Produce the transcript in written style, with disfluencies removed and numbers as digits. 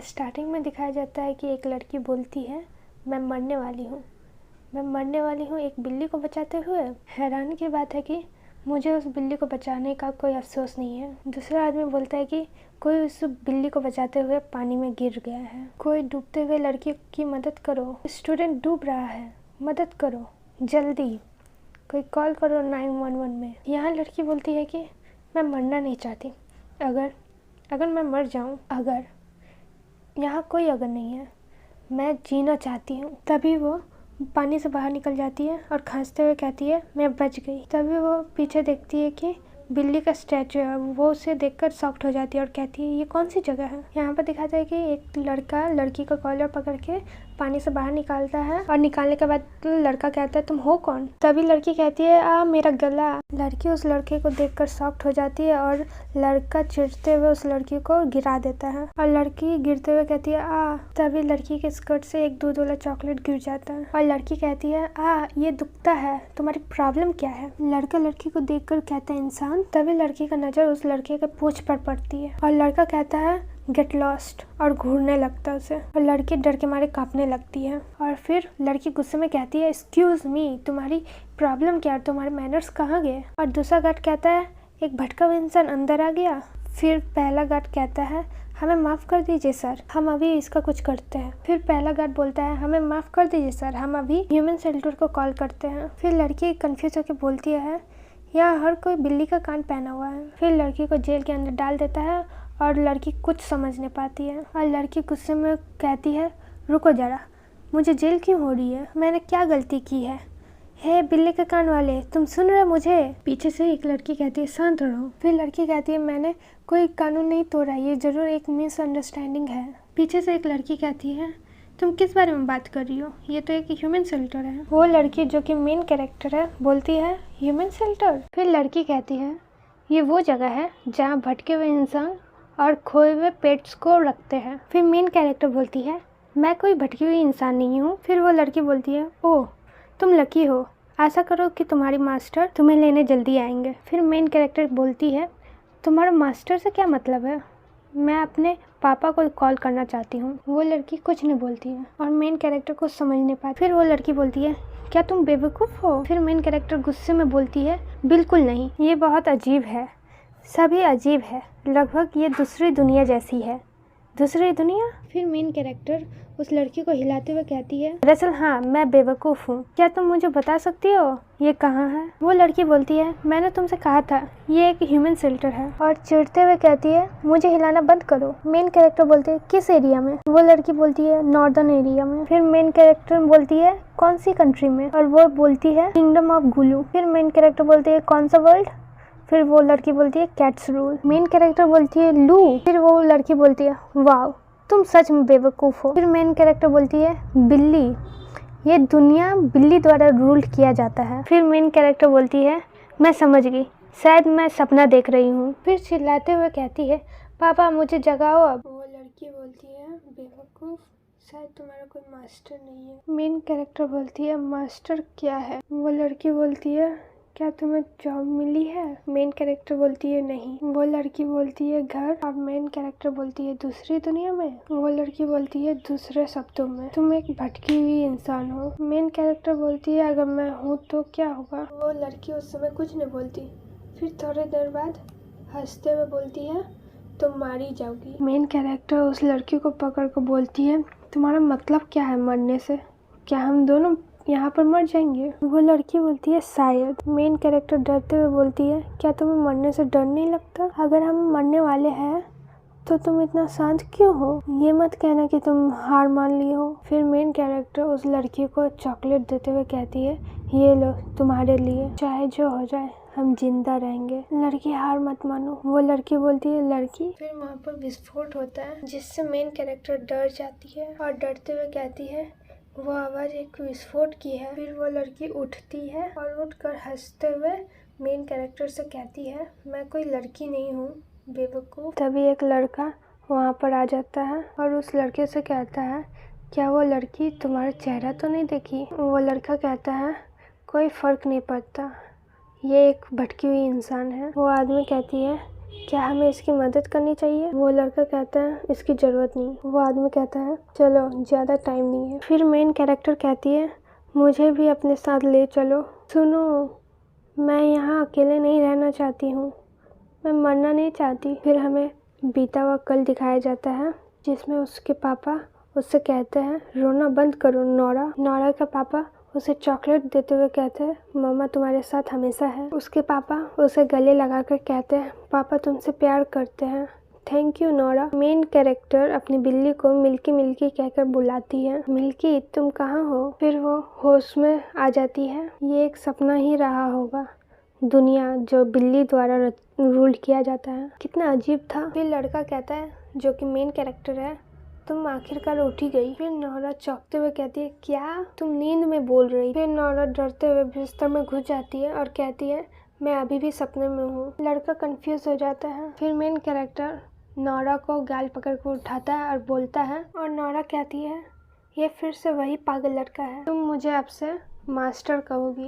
Starting में दिखाया जाता है कि एक लड़की बोलती है, मैं मरने वाली हूँ, मैं मरने वाली हूँ एक बिल्ली को बचाते हुए। हैरानी की बात है कि मुझे उस बिल्ली को बचाने का कोई अफसोस नहीं है। दूसरा आदमी बोलता है कि कोई उस बिल्ली को बचाते हुए पानी में गिर गया है, कोई डूबते हुए लड़की की मदद करो, स्टूडेंट डूब रहा है, मदद करो जल्दी, कोई कॉल करो 911 में। यहाँ लड़की बोलती है कि मैं मरना नहीं चाहती, अगर मैं मर जाऊँ, अगर यहाँ कोई अगर नहीं है, मैं जीना चाहती हूँ। तभी वो पानी से बाहर निकल जाती है और खांसते हुए कहती है मैं बच गई। तभी वो पीछे देखती है कि बिल्ली का स्टैचू है। वो उसे देखकर शॉक्ड हो जाती है और कहती है ये कौन सी जगह है। यहाँ पर दिखाता है कि एक लड़का लड़की का कॉलर पकड़ के पानी से बाहर निकालता है और निकालने के बाद लड़का कहता है तुम हो कौन। तभी लड़की कहती है मेरा गला। लड़की उस लड़के को देखकर शॉक्ड हो जाती है और लड़का चिढ़ते हुए उस लड़की को गिरा देता है और लड़की गिरते हुए कहती है तभी लड़की के स्कर्ट से एक दूध वाला चॉकलेट गिर जाता है और लड़की कहती है ये दुखता है, तुम्हारी प्रॉब्लम क्या है। लड़का लड़की को देखकर कहता है इंसान। तभी लड़की का नजर उस लड़के के पूंछ पर पड़ती है और लड़का कहता है गेट लॉस्ट और घूरने लगता है उसे और लड़की डर के मारे कांपने लगती है। और फिर लड़की गुस्से में कहती है एक्सक्यूज मी, तुम्हारी प्रॉब्लम क्या, तुम्हारे मैनर्स कहाँ गए। और दूसरा गार्ड कहता है एक भटका हुआ इंसान अंदर आ गया। फिर पहला गार्ड कहता है हमें माफ़ कर दीजिए सर, हम अभी इसका कुछ करते हैं। फिर पहला गार्ड बोलता है हमें माफ़ कर दीजिए सर, हम अभी ह्यूमन शेल्टर को कॉल करते हैं। फिर लड़की कंफ्यूज होकर बोलती है यहाँ हर कोई बिल्ली का कान पहना हुआ है। फिर लड़की को जेल के अंदर डाल देता है और लड़की कुछ समझ नहीं पाती है और लड़की गुस्से में कहती है रुको जरा, मुझे जेल क्यों हो रही है, मैंने क्या गलती की है। हे बिल्ली के कान वाले, तुम सुन रहे मुझे। पीछे से एक लड़की कहती है शांत रहो। फिर लड़की कहती है मैंने कोई कानून नहीं तोड़ा, ये जरूर एक मिसअंडरस्टैंडिंग है। पीछे से एक लड़की कहती है तुम किस बारे में बात कर रही हो, ये तो एक ह्यूमन शेल्टर है। वो लड़की जो कि मेन कैरेक्टर है बोलती है ह्यूमन शेल्टर। फिर लड़की कहती है ये वो जगह है जहाँ भटके हुए इंसान और खोए हुए पेट्स को रखते हैं। फिर मेन कैरेक्टर बोलती है मैं कोई भटकी हुई इंसान नहीं हूँ। फिर वो लड़की बोलती है ओह तुम लकी हो, आशा करो कि तुम्हारी मास्टर तुम्हें लेने जल्दी आएंगे। फिर मेन कैरेक्टर बोलती है तुम्हारा मास्टर से क्या मतलब है, मैं अपने पापा को कॉल करना चाहती हूँ। वो लड़की कुछ नहीं बोलती है और मेन कैरेक्टर कुछ समझ नहीं पाती। फिर वो लड़की बोलती है क्या तुम बेवकूफ़ हो। फिर मेन कैरेक्टर गुस्से में बोलती है बिल्कुल नहीं, ये बहुत अजीब है, सभी अजीब है, लगभग ये दूसरी दुनिया जैसी है। दूसरी दुनिया। फिर मेन कैरेक्टर उस लड़की को हिलाते हुए कहती है दरअसल हाँ मैं बेवकूफ़ हूँ, क्या तुम मुझे बता सकती हो ये कहाँ है। वो लड़की बोलती है मैंने तुमसे कहा था ये एक ह्यूमन शेल्टर है और चिढ़ते हुए कहती है मुझे हिलाना बंद करो। मेन कैरेक्टर बोलती है किस एरिया में। वो लड़की बोलती है नॉर्दर्न एरिया में। फिर मेन कैरेक्टर बोलती है कौन सी कंट्री में, और वो बोलती है किंगडम ऑफ गुलू। फिर मेन कैरेक्टर बोलती है कौन सा वर्ल्ड। फिर वो लड़की बोलती है कैट्स रूल। मेन कैरेक्टर बोलती है लू। फिर वो लड़की बोलती है वाव तुम सच में बेवकूफ़ हो। फिर मेन कैरेक्टर बोलती है बिल्ली, ये दुनिया बिल्ली द्वारा रूल किया जाता है। फिर मेन कैरेक्टर बोलती है मैं समझ गई, शायद मैं सपना देख रही हूँ। फिर चिल्लाते हुए कहती है पापा मुझे जगाओ अब। वो लड़की बोलती है बेवकूफ़, शायद तुम्हारा कोई मास्टर नहीं है। मेन कैरेक्टर बोलती है मास्टर क्या है। वो लड़की बोलती है क्या तुम्हें जॉब मिली है। मेन कैरेक्टर बोलती है नहीं। वो लड़की बोलती है घर, और मेन कैरेक्टर बोलती है दूसरी दुनिया में। वो लड़की बोलती है दूसरे शब्दों में तुम एक भटकी हुई इंसान हो। मेन कैरेक्टर बोलती है अगर मैं हूँ तो क्या होगा। वो लड़की उस समय कुछ नहीं बोलती। फिर थोड़ी देर बाद हंसते हुए बोलती है तुम मारी जाओगी। मेन कैरेक्टर उस लड़की को पकड़ कर बोलती है तुम्हारा मतलब क्या है मरने से, क्या हम दोनों यहाँ पर मर जाएंगे। वो लड़की बोलती है शायद। मेन कैरेक्टर डरते हुए बोलती है क्या तुम्हें मरने से डर नहीं लगता, अगर हम मरने वाले हैं तो तुम इतना शांत क्यों हो, ये मत कहना कि तुम हार मान ली हो। फिर मेन कैरेक्टर उस लड़की को चॉकलेट देते हुए कहती है ये लो तुम्हारे लिए, चाहे जो हो जाए हम जिंदा रहेंगे, लड़की हार मत मानो। वो लड़की बोलती है लड़की। फिर वहाँ पर विस्फोट होता है जिससे मेन कैरेक्टर डर जाती है और डरते हुए कहती है वो आवाज़ एक विस्फोट की है। फिर वो लड़की उठती है और उठकर हंसते हुए मेन कैरेक्टर से कहती है मैं कोई लड़की नहीं हूँ बेवकूफ़। तभी एक लड़का वहाँ पर आ जाता है और उस लड़के से कहता है क्या वो लड़की तुम्हारा चेहरा तो नहीं देखी। वो लड़का कहता है कोई फ़र्क नहीं पड़ता, ये एक भटकी हुई इंसान है। वो आदमी कहती है क्या हमें इसकी मदद करनी चाहिए? वो लड़का कहता है इसकी ज़रूरत नहीं। वो आदमी कहता है चलो ज़्यादा टाइम नहीं है। फिर मेन कैरेक्टर कहती है मुझे भी अपने साथ ले चलो। सुनो, मैं यहाँ अकेले नहीं रहना चाहती हूँ, मैं मरना नहीं चाहती। फिर हमें बीता हुआ कल दिखाया जाता है जिसमें उसके पापा उससे कहते हैं रोना बंद करो नोरा। नोरा का पापा उसे चॉकलेट देते हुए कहते हैं मम्मा तुम्हारे साथ हमेशा है। उसके पापा उसे गले लगाकर कहते हैं पापा तुमसे प्यार करते हैं, thank you Nora. Main character अपनी बिल्ली को मिल्की मिल्की कहकर बुलाती है, मिल्की तुम कहाँ हो? फिर वो होश में आ जाती है। ये एक सपना ही रहा होगा, दुनिया जो बिल्ली द्वारा रूल किया जाता है। कितना अजीब था। फिर लड़का कहता है जो कि मेन कैरेक्टर है तुम आखिरकार उठ ही गई। फिर नोरा चौंकते हुए कहती है क्या तुम नींद में बोल रही? फिर नोरा डरते हुए बिस्तर में घुस जाती है और कहती है मैं अभी भी सपने में हूँ। लड़का कंफ्यूज हो जाता है। फिर मेन कैरेक्टर नोरा को गाल पकड़ कर उठाता है और बोलता है और नोरा कहती है ये फिर से वही पागल लड़का है, तुम मुझे अब से मास्टर कहोगी।